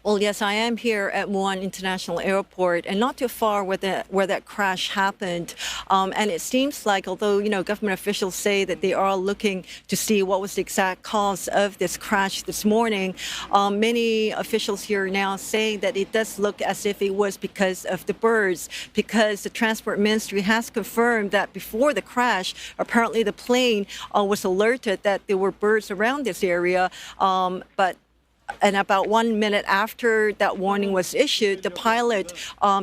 Well, yes, I am here at Muan International Airport, and not too far where that crash happened. And it seems like, although government officials say that they are looking to see what was the exact cause of this crash this morning, many officials here now saying that it does look as if it was because of the birds, because the Transport Ministry has confirmed that before the crash, apparently the plane was alerted that there were birds around this area, and about 1 minute after that warning was issued, the pilot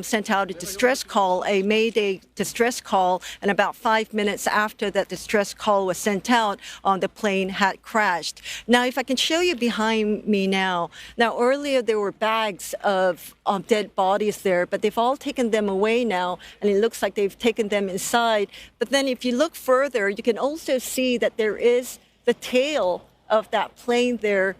sent out a distress call, a Mayday distress call, and about 5 minutes after that distress call was sent out, the plane had crashed. Now, if I can show you behind me now. Now, earlier there were bags of dead bodies there, but they've all taken them away now, and it looks like they've taken them inside. But then if you look further, you can also see that there is the tail of that plane there,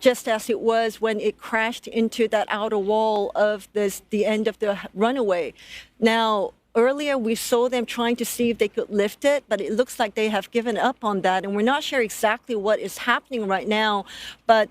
just as it was when it crashed into that outer wall of the end of the runway. Now, earlier we saw them trying to see if they could lift it, but it looks like they have given up on that, and we're not sure exactly what is happening right now, but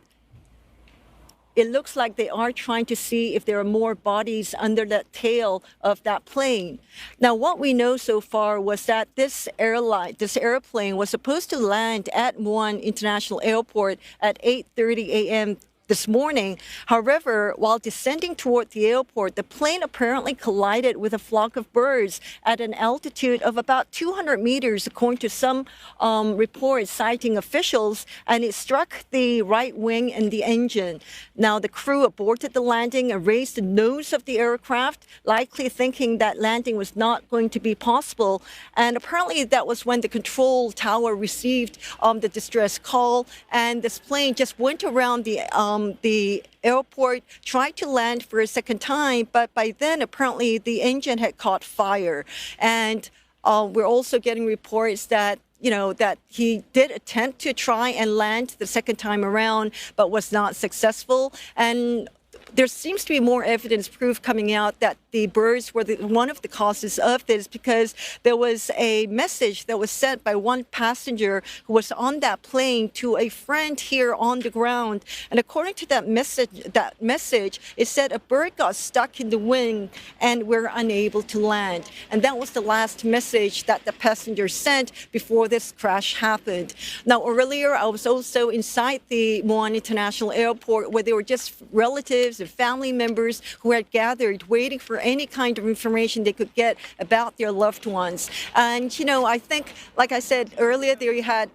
it looks like they are trying to see if there are more bodies under the tail of that plane. Now, what we know so far was that this airplane was supposed to land at Muan International Airport at 8:30 a.m. this morning. However, while descending toward the airport, the plane apparently collided with a flock of birds at an altitude of about 200 meters, according to some reports citing officials, and it struck the right wing and the engine. Now, the crew aborted the landing and raised the nose of the aircraft, likely thinking that landing was not going to be possible. And apparently that was when the control tower received the distress call, and this plane just went around the airport, tried to land for a second time, but by then apparently the engine had caught fire. And we're also getting reports that that he did attempt to try and land the second time around, but was not successful. And there seems to be more evidence, proof coming out that the birds were one of the causes of this, because there was a message that was sent by one passenger who was on that plane to a friend here on the ground. And according to that message, it said a bird got stuck in the wing and we're unable to land. And that was the last message that the passenger sent before this crash happened. Now, earlier, I was also inside the Muan International Airport, where there were just relatives and family members who had gathered waiting for any kind of information they could get about their loved ones. And, I think, like I said earlier, they had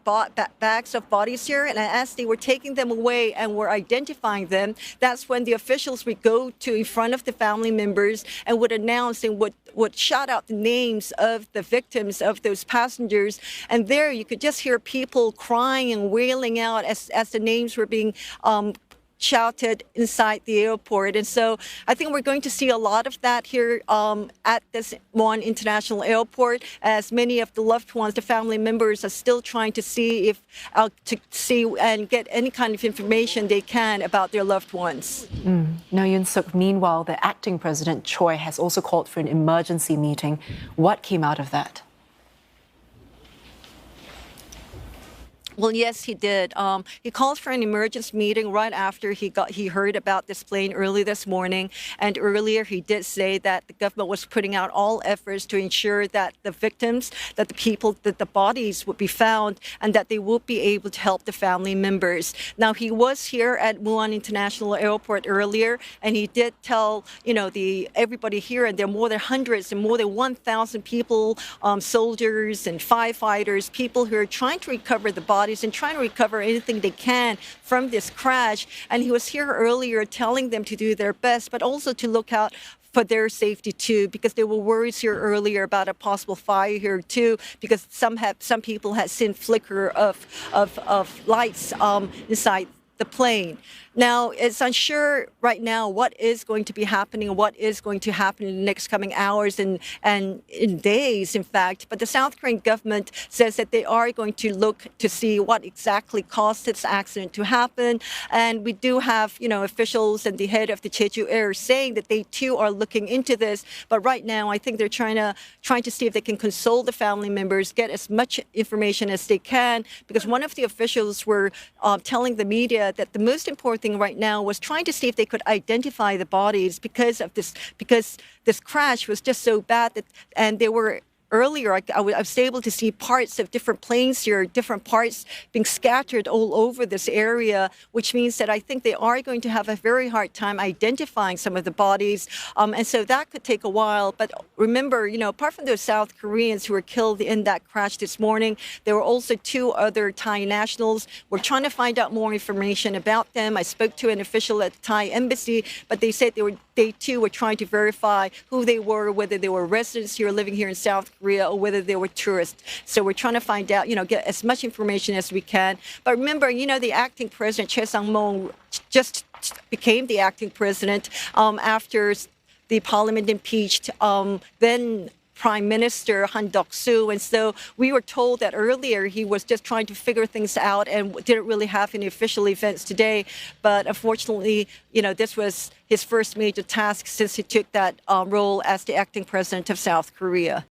bags of bodies here, and as they were taking them away and were identifying them, that's when the officials would go to in front of the family members and would announce and would shout out the names of the victims of those passengers. And there you could just hear people crying and wailing out as the names were being shouted inside the airport. And so I think we're going to see a lot of that here at this Muan International Airport, as many of the loved ones, the family members, are still trying to see and get any kind of information they can about their loved ones. Now, Yoon Suk, meanwhile, the acting president, Choi, has also called for an emergency meeting. What came out of that? Well, yes, he did. He called for an emergency meeting right after he heard about this plane early this morning. And earlier, he did say that the government was putting out all efforts to ensure that the victims, that the bodies would be found, and that they would be able to help the family members. Now, he was here at Muan International Airport earlier, and he did tell everybody here, and there are more than hundreds and more than 1,000 people, soldiers and firefighters, people who are trying to recover the bodies and trying to recover anything they can from this crash. And he was here earlier telling them to do their best, but also to look out for their safety too, because there were worries here earlier about a possible fire here too, because some people had seen flicker of lights inside the plane. Now, it's unsure right now what is going to be happening, what is going to happen in the next coming hours and in days, in fact. But the South Korean government says that they are going to look to see what exactly caused this accident to happen. And we do have, officials and the head of the Jeju Air saying that they too are looking into this. But right now, I think they're trying to see if they can console the family members, get as much information as they can, because one of the officials were telling the media that the most important thing doing right now was trying to see if they could identify the bodies because this crash was just so bad and they were. Earlier, I was able to see parts of different planes here, different parts being scattered all over this area, which means that I think they are going to have a very hard time identifying some of the bodies. And so that could take a while. But remember, apart from those South Koreans who were killed in that crash this morning, there were also 2 other Thai nationals. We're trying to find out more information about them. I spoke to an official at the Thai embassy, but they said they too were trying to verify who they were, whether they were residents here living here in South Korea or whether they were tourists. So we're trying to find out, get as much information as we can. But remember, the acting president, Choi Sang-mok, just became the acting president after the parliament impeached then Prime Minister Han Duck-soo. And so we were told that earlier he was just trying to figure things out and didn't really have any official events today. But unfortunately, this was his first major task since he took that role as the acting president of South Korea.